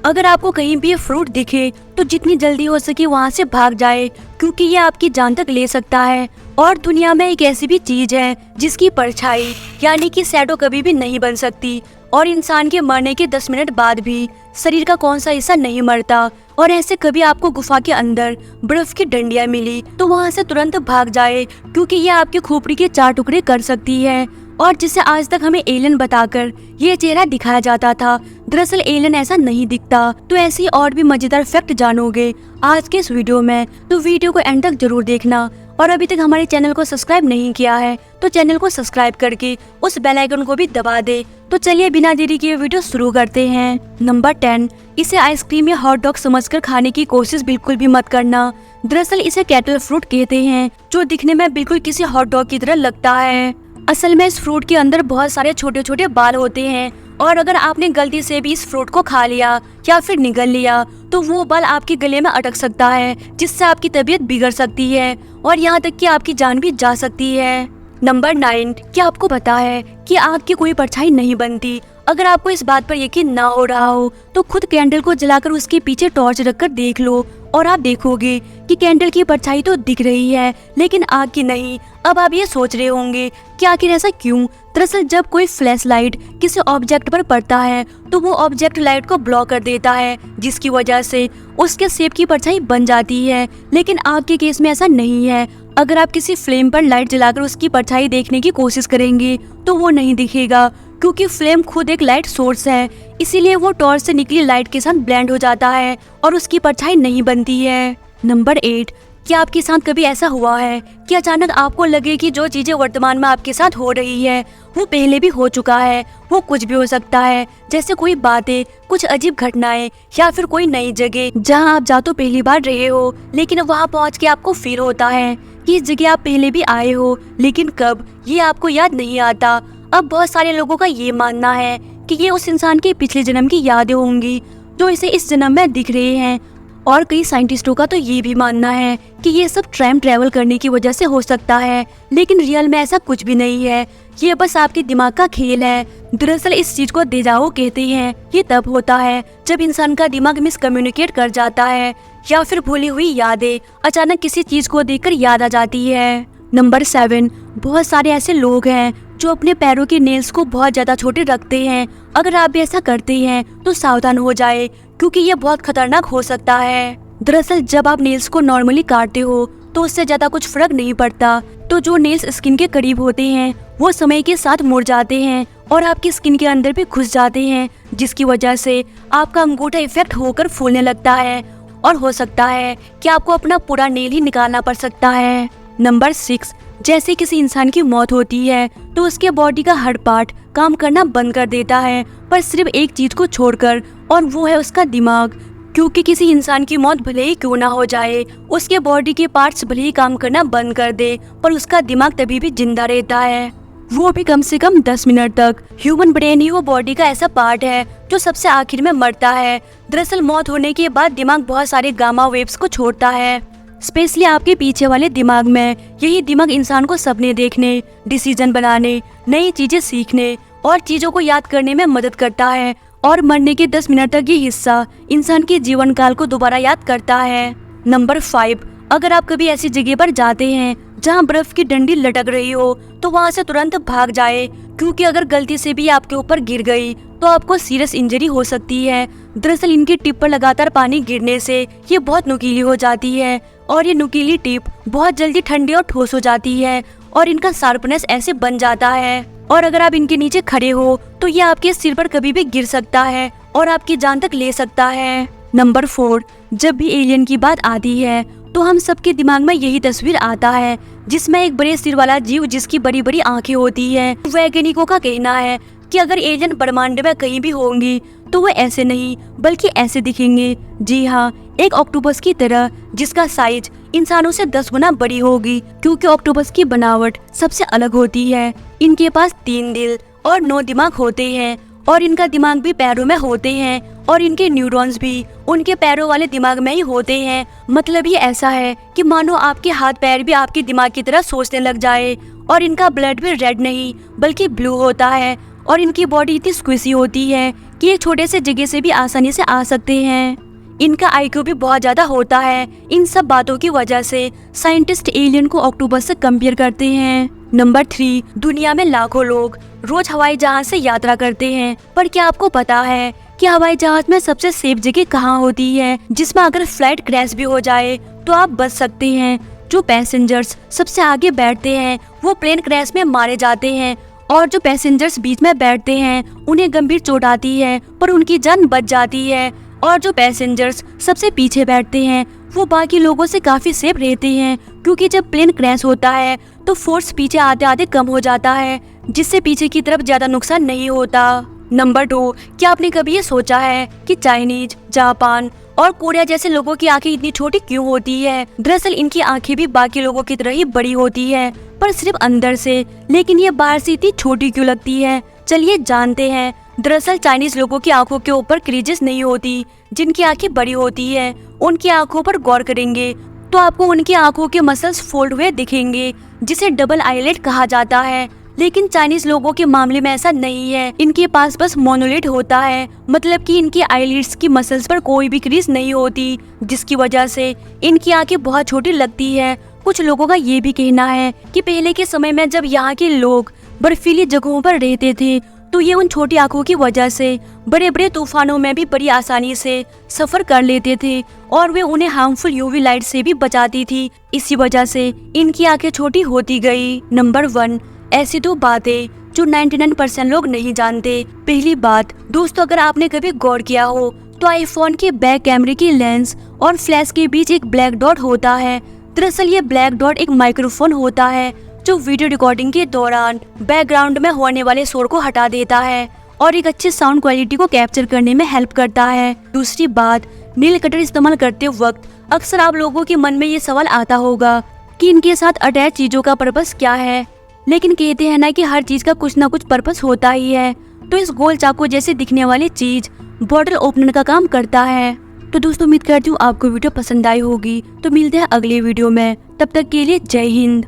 अगर आपको कहीं भी ये फ्रूट दिखे तो जितनी जल्दी हो सके वहाँ से भाग जाए, क्योंकि ये आपकी जान तक ले सकता है। और दुनिया में एक ऐसी भी चीज है जिसकी परछाई यानी कि शैडो कभी भी नहीं बन सकती, और इंसान के मरने के 10 मिनट बाद भी शरीर का कौन सा हिस्सा नहीं मरता। और ऐसे कभी आपको गुफा के अंदर बर्फ की डंडियां मिली तो वहाँ से तुरंत भाग जाए, क्योंकि ये आपके खोपड़ी के 4 टुकड़े कर सकती है। और जिसे आज तक हमें एलियन बताकर ये चेहरा दिखाया जाता था, दरअसल एलियन ऐसा नहीं दिखता। तो ऐसी और भी मजेदार फैक्ट जानोगे आज के इस वीडियो में, तो वीडियो को एंड तक जरूर देखना। और अभी तक हमारे चैनल को सब्सक्राइब नहीं किया है तो चैनल को सब्सक्राइब करके उस बेल आइकन को भी दबा दे। तो चलिए बिना देरी किए वीडियो शुरू करते हैं। नंबर 10, इसे आइसक्रीम या हॉट डॉग समझकर खाने की कोशिश बिल्कुल भी मत करना। दरअसल इसे कैटल फ्रूट कहते हैं, जो दिखने में बिल्कुल किसी हॉट डॉग की तरह लगता है। असल में इस फ्रूट के अंदर बहुत सारे छोटे छोटे बाल होते हैं, और अगर आपने गलती से भी इस फ्रूट को खा लिया या फिर निगल लिया तो वो बाल आपके गले में अटक सकता है, जिससे आपकी तबीयत बिगड़ सकती है और यहाँ तक कि आपकी जान भी जा सकती है। नंबर 9, क्या आपको पता है कि आग की कोई परछाई नहीं बनती? अगर आपको इस बात पर यकीन ना हो रहा हो तो खुद कैंडल को जलाकर उसके पीछे टॉर्च रखकर देख लो, और आप देखोगे कि कैंडल की परछाई तो दिख रही है लेकिन आग की नहीं। अब आप ये सोच रहे होंगे कि आखिर ऐसा क्यों? दरअसल जब कोई फ्लैश लाइट किसी ऑब्जेक्ट पर पड़ता है तो वो ऑब्जेक्ट लाइट को ब्लॉक कर देता है, जिसकी वजह से उसके शेप की परछाई बन जाती है। लेकिन आग के केस में ऐसा नहीं है। अगर आप किसी फ्लेम पर लाइट जलाकर उसकी परछाई देखने की कोशिश करेंगे तो वो नहीं दिखेगा, क्योंकि फ्लेम खुद एक लाइट सोर्स है। इसीलिए वो टॉर्च से निकली लाइट के साथ ब्लेंड हो जाता है और उसकी परछाई नहीं बनती है। नंबर 8, क्या आपके साथ कभी ऐसा हुआ है कि अचानक आपको लगे कि जो चीजें वर्तमान में आपके साथ हो रही है वो पहले भी हो चुका है? वो कुछ भी हो सकता है, जैसे कोई बातें, कुछ अजीब घटनाएं, या फिर कोई नई जगह जहां आप जा तो पहली बार रहे हो, लेकिन वहां पहुंच के आपको फील होता है कि इस जगह आप पहले भी आए हो, लेकिन कब ये आपको याद नहीं आता। अब बहुत सारे लोगों का ये मानना है कि ये उस इंसान के पिछले जन्म की यादें होंगी जो इसे इस जन्म में दिख रहे हैं। और कई साइंटिस्टों का तो ये भी मानना है कि ये सब टाइम ट्रैवल करने की वजह से हो सकता है, लेकिन रियल में ऐसा कुछ भी नहीं है। ये बस आपके दिमाग का खेल है। दरअसल इस चीज को डेजावू कहते हैं। ये तब होता है जब इंसान का दिमाग मिसकम्युनिकेट कर जाता है, या फिर भूली हुई यादें अचानक किसी चीज को देखकर याद आ जाती है। नंबर 7, बहुत सारे ऐसे लोग हैं जो अपने पैरों के नेल्स को बहुत ज्यादा छोटे रखते हैं। अगर आप भी ऐसा करते हैं तो सावधान हो जाए, क्योंकि ये बहुत खतरनाक हो सकता है। दरअसल जब आप नेल्स को नॉर्मली काटते हो तो उससे ज्यादा कुछ फर्क नहीं पड़ता। तो जो नेल्स स्किन के करीब होते हैं वो समय के साथ मुड़ जाते हैं और आपकी स्किन के अंदर भी घुस जाते हैं, जिसकी वजह से आपका अंगूठा इफेक्ट होकर फूलने लगता है, और हो सकता है कि आपको अपना पूरा नेल ही निकालना पड़ सकता है। नंबर 6, जैसे किसी इंसान की मौत होती है तो उसके बॉडी का हर पार्ट काम करना बंद कर देता है, पर सिर्फ एक चीज को छोड़कर, और वो है उसका दिमाग। क्योंकि किसी इंसान की मौत भले ही क्यों ना हो जाए, उसके बॉडी के पार्ट्स भले ही काम करना बंद कर दे, पर उसका दिमाग तभी भी जिंदा रहता है, वो भी कम से कम 10 मिनट तक। ह्यूमन ब्रेन ही वो बॉडी का ऐसा पार्ट है जो सबसे आखिर में मरता है। दरअसल मौत होने के बाद दिमाग बहुत सारे गामा वेव्स को छोड़ता है, स्पेशली आपके पीछे वाले दिमाग में। यही दिमाग इंसान को सपने देखने, डिसीजन बनाने, नई चीजें सीखने और चीजों को याद करने में मदद करता है। और मरने के 10 मिनट तक ये हिस्सा इंसान के जीवन काल को दोबारा याद करता है। नंबर 5, अगर आप कभी ऐसी जगह पर जाते हैं जहां बर्फ की डंडी लटक रही हो तो वहां से तुरंत भाग जाए, क्योंकि अगर गलती से भी आपके ऊपर गिर गई तो आपको सीरियस इंजरी हो सकती है। दरअसल इनकी टिप पर लगातार पानी गिरने से ये बहुत नुकीली हो जाती है, और ये नुकीली टिप बहुत जल्दी ठंडी और ठोस हो जाती है, और इनका शार्पनेस ऐसे बन जाता है, और अगर आप इनके नीचे खड़े हो तो ये आपके सिर पर कभी भी गिर सकता है और आपकी जान तक ले सकता है। नंबर 4, जब भी एलियन की बात आती है तो हम सबके दिमाग में यही तस्वीर आता है, जिसमें एक बड़े सिर वाला जीव जिसकी बड़ी बड़ी आंखें होती है। वैज्ञानिकों का कहना है कि अगर एलियन ब्रह्मांड में कहीं भी होंगी तो वो ऐसे नहीं बल्कि ऐसे दिखेंगे। जी हाँ, एक ऑक्टोपस की तरह, जिसका साइज इंसानों से 10 गुना बड़ी होगी, क्योंकि ऑक्टोपस की बनावट सबसे अलग होती है। इनके पास 3 दिल और 9 दिमाग होते हैं, और इनका दिमाग भी पैरों में होते हैं, और इनके न्यूरॉन्स भी उनके पैरों वाले दिमाग में ही होते हैं। मतलब ये ऐसा है कि मानो आपके हाथ पैर भी आपके दिमाग की तरह सोचने लग जाए। और इनका ब्लड भी रेड नहीं बल्कि ब्लू होता है, और इनकी बॉडी इतनी स्क्विसी होती है कि एक छोटे से जगह से भी आसानी से आ सकते हैं। इनका IQ भी बहुत ज्यादा होता है। इन सब बातों की वजह से साइंटिस्ट एलियन को ऑक्टोपस से कंपेयर करते हैं। नंबर 3, दुनिया में लाखों लोग रोज हवाई जहाज से यात्रा करते हैं, पर क्या आपको पता है कि हवाई जहाज में सबसे सेफ जगह कहाँ होती है, जिसमें अगर फ्लाइट क्रैश भी हो जाए तो आप बच सकते हैं। जो पैसेंजर्स सबसे आगे बैठते हैं वो प्लेन क्रैश में मारे जाते हैं, और जो पैसेंजर्स बीच में बैठते हैं उन्हें गंभीर चोट आती है पर उनकी जान बच जाती है। और जो पैसेंजर्स सबसे पीछे बैठते हैं वो बाकी लोगों से काफी सेफ रहते हैं, क्योंकि जब प्लेन क्रैश होता है तो फोर्स पीछे आते आते कम हो जाता है, जिससे पीछे की तरफ ज्यादा नुकसान नहीं होता। नंबर 2, क्या आपने कभी ये सोचा है कि चाइनीज, जापान और कोरिया जैसे लोगों की आंखें इतनी छोटी क्यों होती है? दरअसल इनकी आंखें भी बाकी लोगों की तरह ही बड़ी होती है, पर सिर्फ अंदर से। लेकिन ये बाहर से इतनी छोटी क्यों लगती है? चलिए जानते हैं। दरअसल चाइनीज लोगों की आंखों के ऊपर क्रीजेस नहीं होती। जिनकी आंखें बड़ी होती है उनकी आंखों पर गौर करेंगे तो आपको उनकी आंखों के मसल्स फोल्ड हुए दिखेंगे, जिसे डबल आईलेट कहा जाता है। लेकिन चाइनीज लोगों के मामले में ऐसा नहीं है। इनके पास बस मोनोलिड होता है, मतलब कि इनकी आईलिड्स की मसल्स पर कोई भी क्रीज नहीं होती, जिसकी वजह से इनकी आंखें बहुत छोटी लगती है। कुछ लोगों का ये भी कहना है कि पहले के समय में जब यहाँ के लोग बर्फीली जगहों पर रहते थे तो ये उन छोटी आंखों की वजह से बड़े बड़े तूफानों में भी बड़ी आसानी से सफर कर लेते थे, और वे उन्हें हार्मफुल यूवी लाइट से भी बचाती थी। इसी वजह से इनकी आंखें छोटी होती गई। नंबर 1, ऐसी 2 बातें जो 99% लोग नहीं जानते। पहली बात दोस्तों, अगर आपने कभी गौर किया हो तो आईफोन के बैक कैमरे की लेंस और फ्लैश के बीच एक ब्लैक डॉट होता है। दरअसल ये ब्लैक डॉट एक माइक्रोफोन होता है जो वीडियो रिकॉर्डिंग के दौरान बैकग्राउंड में होने वाले शोर को हटा देता है और एक अच्छी साउंड क्वालिटी को कैप्चर करने में हेल्प करता है। दूसरी बात, नील कटर इस्तेमाल करते वक्त अक्सर आप लोगों के मन में ये सवाल आता होगा कि इनके साथ अटैच चीजों का पर्पस क्या है। लेकिन कहते हैं ना कि हर चीज का कुछ ना कुछ पर्पस होता ही है, तो इस गोल चाकू जैसे दिखने वाली चीज बॉटल ओपनर का काम करता है। तो दोस्तों उम्मीद करती हूँ आपको वीडियो पसंद आई होगी। तो मिलते हैं अगले वीडियो में, तब तक के लिए जय हिंद।